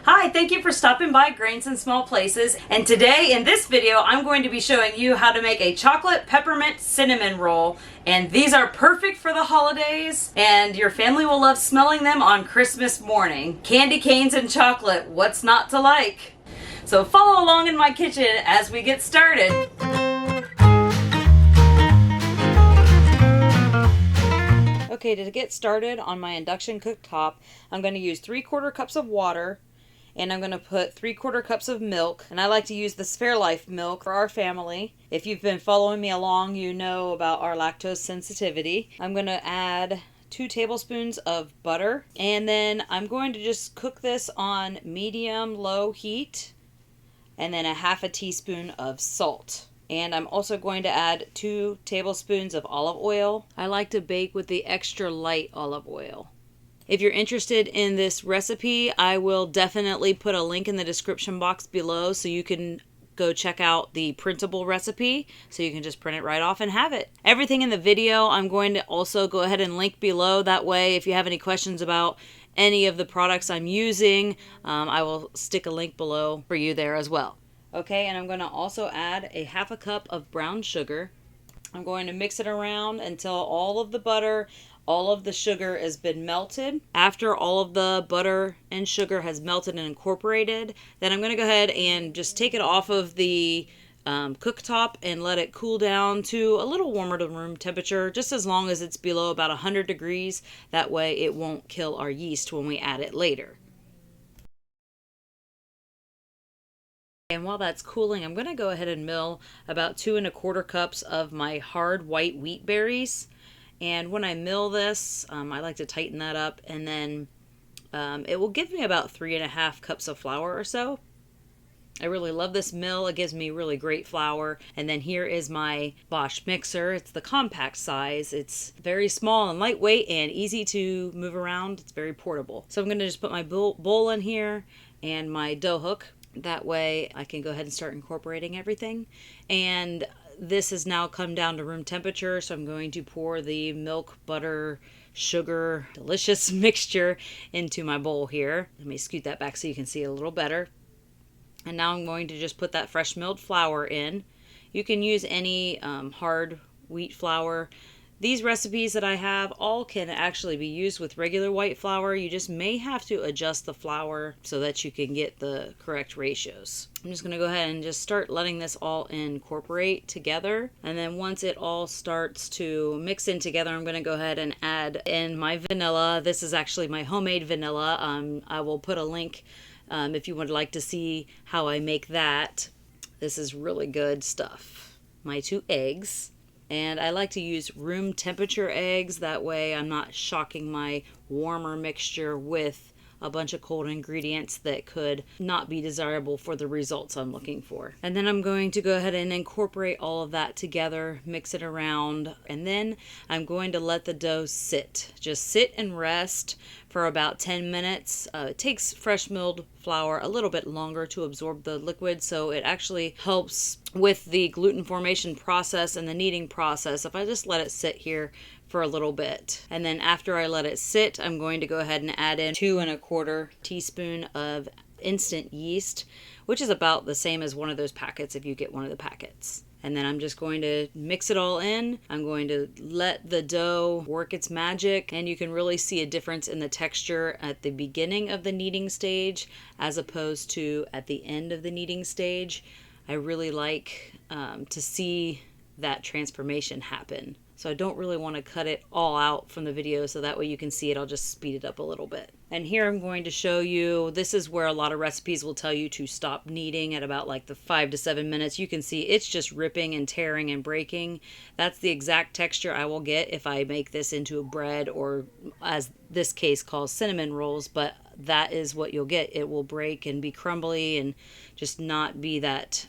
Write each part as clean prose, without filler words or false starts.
Hi, thank you for stopping by Grains in Small Places. And today in this video, I'm going to be showing you how to make a chocolate peppermint cinnamon roll. And these are perfect for the holidays, and your family will love smelling them on Christmas morning. Candy canes and chocolate, what's not to like? So follow along in my kitchen as we get started. Okay, to get started on my induction cooktop, I'm going to use 3/4 cups of water, and I'm going to put 3/4 cups of milk, and I like to use this Fairlife milk for our family. If you've been following me along, you know about our lactose sensitivity. I'm going to add 2 tablespoons of butter, and then I'm going to just cook this on medium-low heat, and then a 1/2 teaspoon of salt. And I'm also going to add 2 tablespoons of olive oil. I like to bake with the extra light olive oil. If you're interested in this recipe, I will definitely put a link in the description box below so you can go check out the printable recipe, so you can just print it right off and have it. Everything in the video I'm going to also go ahead and link below. That way, if you have any questions about any of the products I'm using, I will stick a link below for you there as well. Okay, and I'm going to also add a 1/2 cup of brown sugar. I'm going to mix it around until all of the butter, all of the sugar has been melted. After all of the butter and sugar has melted and incorporated, then I'm going to go ahead and just take it off of the cooktop and let it cool down to a little warmer to room temperature, just as long as it's below about 100 degrees. That way it won't kill our yeast when we add it later. And while that's cooling, I'm going to go ahead and mill about 2 1/4 cups of my hard white wheat berries. And when I mill this, I like to tighten that up, and then it will give me about 3 1/2 cups of flour or so. I really love this mill. It gives me really great flour. And then here is my Bosch mixer. It's the compact size. It's very small and lightweight and easy to move around. It's very portable. So I'm going to just put my bowl in here and my dough hook. That way I can go ahead and start incorporating everything. And this has now come down to room temperature, so I'm going to pour the milk, butter, sugar, delicious mixture into my bowl here. Let me scoot that back so you can see it a little better. And now I'm going to just put that fresh milled flour in. You can use any hard wheat flour. These recipes that I have all can actually be used with regular white flour. You just may have to adjust the flour so that you can get the correct ratios. I'm just going to go ahead and just start letting this all incorporate together. And then once it all starts to mix in together, I'm going to go ahead and add in my vanilla. This is actually my homemade vanilla. I will put a link if you would like to see how I make that. This is really good stuff. My 2 eggs. And I like to use room temperature eggs. That way I'm not shocking my warmer mixture with a bunch of cold ingredients that could not be desirable for the results I'm looking for. And then I'm going to go ahead and incorporate all of that together, mix it around, and then I'm going to let the dough sit. Just sit and rest for about 10 minutes. It takes fresh milled flour a little bit longer to absorb the liquid, so it actually helps with the gluten formation process and the kneading process if I just let it sit here for a little bit. And then after I let it sit, I'm going to go ahead and add in 2 1/4 teaspoon of instant yeast, which is about the same as one of those packets if you get one of the packets. And then I'm just going to mix it all in. I'm going to let the dough work its magic, and you can really see a difference in the texture at the beginning of the kneading stage as opposed to at the end of the kneading stage. I really like to see that transformation happen. So I don't really want to cut it all out from the video, so that way you can see it. I'll just speed it up a little bit. And here I'm going to show you, this is where a lot of recipes will tell you to stop kneading at about like the 5 to 7 minutes. You can see it's just ripping and tearing and breaking. That's the exact texture I will get if I make this into a bread, or as this case calls cinnamon rolls, but that is what you'll get. It will break and be crumbly and just not be that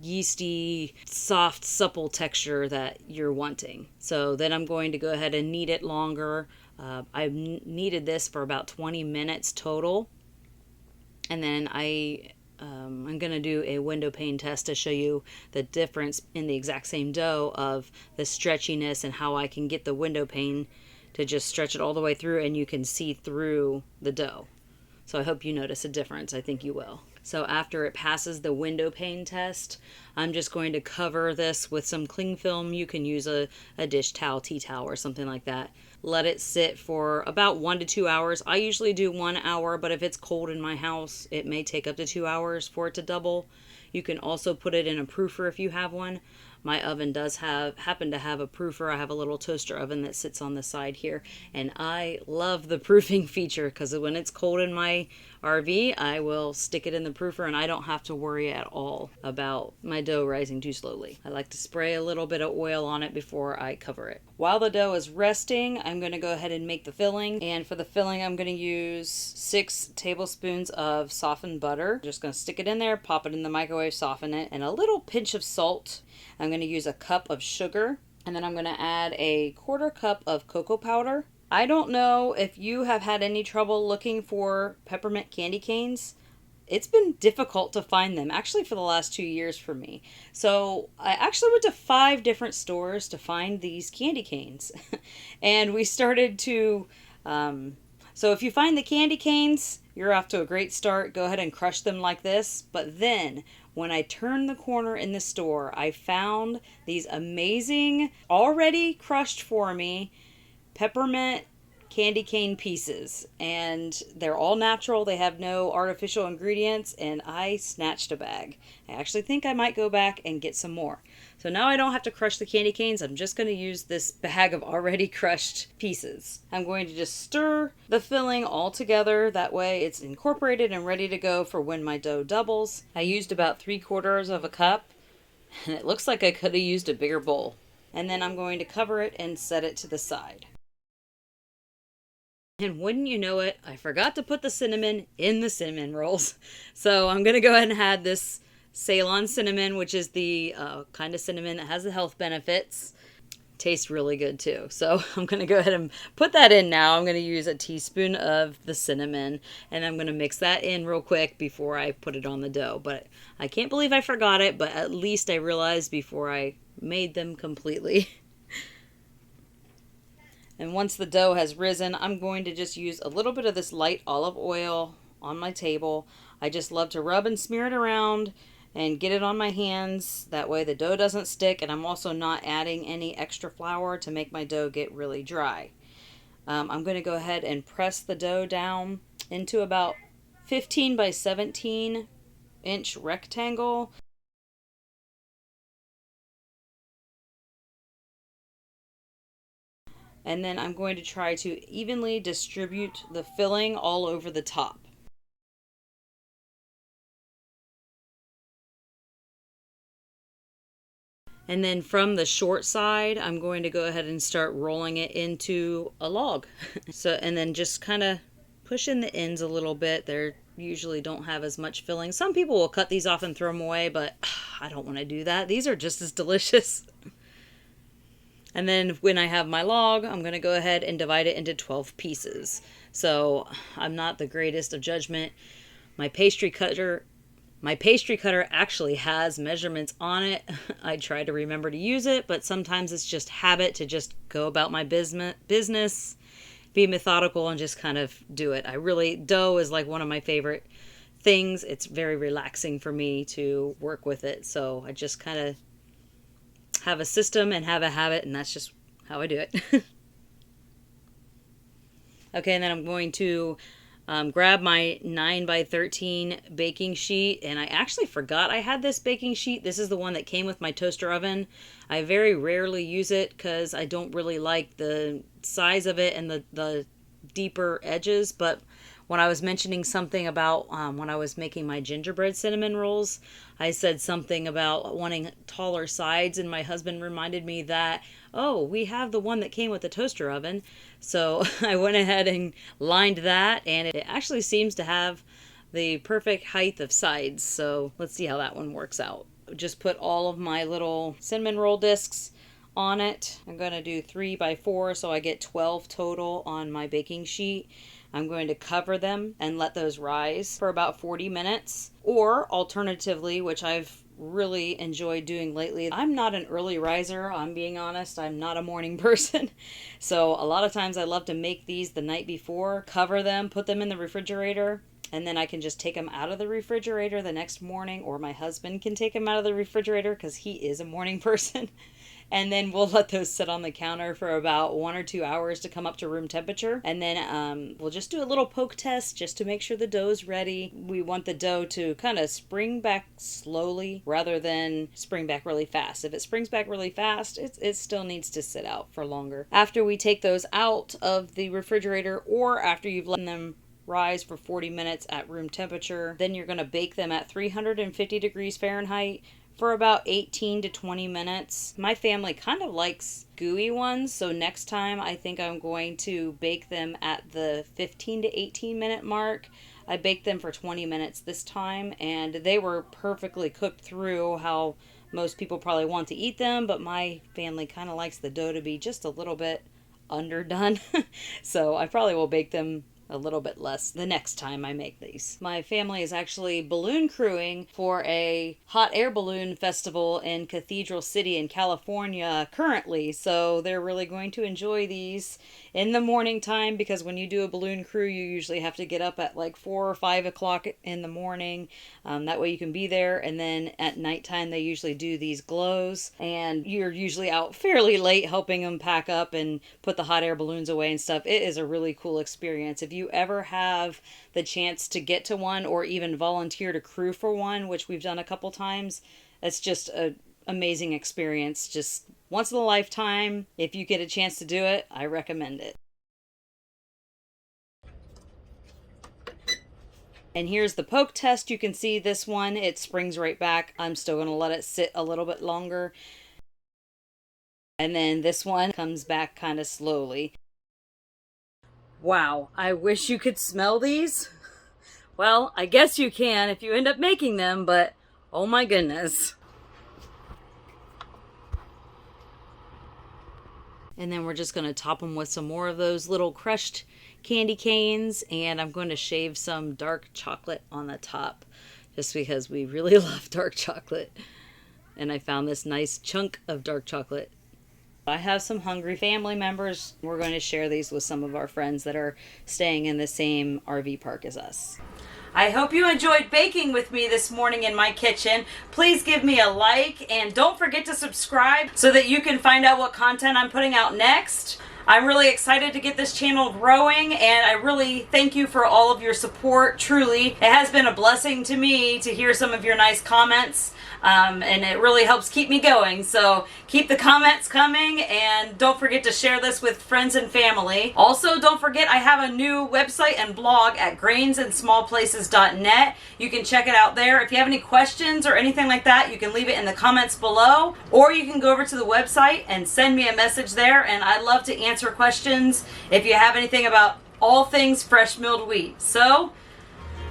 yeasty, soft, supple texture that you're wanting. So then I'm going to go ahead and knead it longer. I've kneaded this for about 20 minutes total. And then I'm going to do a Windowpane test to show you the difference in the exact same dough of the stretchiness and how I can get the Windowpane to just stretch it all the way through and you can see through the dough. So I hope you notice a difference. I think you will. So after it passes the Windowpane test, I'm just going to cover this with some cling film. You can use a dish towel, tea towel, or something like that. Let it sit for about 1 to 2 hours. I usually do 1 hour, but if it's cold in my house, it may take up to 2 hours for it to double. You can also put it in a proofer if you have one. My oven does happen to have a proofer. I have a little toaster oven that sits on the side here, and I love the proofing feature because when it's cold in my RV, I will stick it in the proofer and I don't have to worry at all about my dough rising too slowly. I like to spray a little bit of oil on it before I cover it. While the dough is resting, I'm going to go ahead and make the filling. And for the filling, I'm going to use 6 tablespoons of softened butter. Just going to stick it in there, pop it in the microwave, soften it, and a little pinch of salt. I'm going to use a cup of sugar, and then I'm going to add a 1/4 cup of cocoa powder. I don't know if you have had any trouble looking for peppermint candy canes. It's been difficult to find them, actually, for the last 2 years for me. So I actually went to 5 different stores to find these candy canes. And we started to... So if you find the candy canes, you're off to a great start. Go ahead and crush them like this. But then, when I turned the corner in the store, I found these amazing, already crushed for me, peppermint candy cane pieces, and they're all natural. They have no artificial ingredients, and I snatched a bag. I actually think I might go back and get some more. So now I don't have to crush the candy canes. I'm just going to use this bag of already crushed pieces. I'm going to just stir the filling all together. That way it's incorporated and ready to go for when my dough doubles. I used about 3/4 of a cup, and it looks like I could have used a bigger bowl. And then I'm going to cover it and set it to the side. And wouldn't you know it, I forgot to put the cinnamon in the cinnamon rolls. So I'm going to go ahead and add this Ceylon cinnamon, which is the kind of cinnamon that has the health benefits. Tastes really good too. So I'm going to go ahead and put that in now. I'm going to use a teaspoon of the cinnamon, and I'm going to mix that in real quick before I put it on the dough. But I can't believe I forgot it, but at least I realized before I made them completely. And once the dough has risen, I'm going to just use a little bit of this light olive oil on my table. I just love to rub and smear it around and get it on my hands. That way the dough doesn't stick, and I'm also not adding any extra flour to make my dough get really dry. I'm going to go ahead and press the dough down into about 15 by 17 inch rectangle. And then I'm going to try to evenly distribute the filling all over the top. And then from the short side, I'm going to go ahead and start rolling it into a log. And then just kind of push in the ends a little bit. They usually don't have as much filling. Some people will cut these off and throw them away, but I don't want to do that. These are just as delicious. And then when I have my log, I'm going to go ahead and divide it into 12 pieces. So I'm not the greatest of judgment. My pastry cutter actually has measurements on it. I try to remember to use it, but sometimes it's just habit to just go about my business, be methodical, and just kind of do it. Dough is like one of my favorite things. It's very relaxing for me to work with it. So I just kind of have a system and have a habit, and that's just how I do it. Okay, and then I'm going to grab my 9 by 13 baking sheet, and I actually forgot I had this baking sheet. This is the one that came with my toaster oven. I very rarely use it because I don't really like the size of it and the deeper edges, but when I was mentioning something about when I was making my gingerbread cinnamon rolls, I said something about wanting taller sides, and my husband reminded me that, oh, we have the one that came with the toaster oven. So I went ahead and lined that, and it actually seems to have the perfect height of sides. So let's see how that one works out. Just put all of my little cinnamon roll discs on it. I'm going to do 3 by 4, so I get 12 total on my baking sheet. I'm going to cover them and let those rise for about 40 minutes. Or alternatively, which I've really enjoyed doing lately, I'm not an early riser, I'm being honest. I'm not a morning person. So a lot of times I love to make these the night before, cover them, put them in the refrigerator, and then I can just take them out of the refrigerator the next morning, or my husband can take them out of the refrigerator because he is a morning person. And then we'll let those sit on the counter for about 1 or 2 hours to come up to room temperature. And then we'll just do a little poke test just to make sure the dough's ready. We want the dough to kind of spring back slowly rather than spring back really fast. If it springs back really fast, it still needs to sit out for longer. After we take those out of the refrigerator, or after you've let them rise for 40 minutes at room temperature, then you're going to bake them at 350 degrees Fahrenheit for about 18 to 20 minutes. My family kind of likes gooey ones, so next time I think I'm going to bake them at the 15 to 18 minute mark. I baked them for 20 minutes this time, and they were perfectly cooked through how most people probably want to eat them, but my family kind of likes the dough to be just a little bit underdone. So I probably will bake them a little bit less the next time I make these. My family is actually balloon crewing for a hot air balloon festival in Cathedral City in California currently, so they're really going to enjoy these in the morning time, because when you do a balloon crew you usually have to get up at like 4 or 5 o'clock in the morning. That way you can be there, and then at nighttime they usually do these glows, and you're usually out fairly late helping them pack up and put the hot air balloons away and stuff. It is a really cool experience. If you ever have the chance to get to one or even volunteer to crew for one, which we've done a couple times, it's just an amazing experience. Just once in a lifetime. If you get a chance to do it, I recommend it. And here's the poke test. You can see this one, it springs right back. I'm still going to let it sit a little bit longer. And then this one comes back kind of slowly. Wow, I wish you could smell these. Well, I guess you can if you end up making them, but oh my goodness. And then we're just going to top them with some more of those little crushed candy canes, and I'm going to shave some dark chocolate on the top just because we really love dark chocolate. And I found this nice chunk of dark chocolate. I have some hungry family members. We're going to share these with some of our friends that are staying in the same RV park as us. I hope you enjoyed baking with me this morning in my kitchen. Please give me a like, and don't forget to subscribe so that you can find out what content I'm putting out next. I'm really excited to get this channel growing, and I really thank you for all of your support. Truly, it has been a blessing to me to hear some of your nice comments. And it really helps keep me going. So keep the comments coming, and don't forget to share this with friends and family. Also, don't forget I have a new website and blog at grainsandSmallPlaces.net. You can check it out there. If you have any questions or anything like that, you can leave it in the comments below, or you can go over to the website and send me a message there, and I'd love to answer questions if you have anything about all things fresh milled wheat. So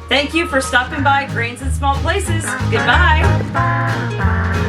thank you for stopping by Grains and Small Places. Goodbye.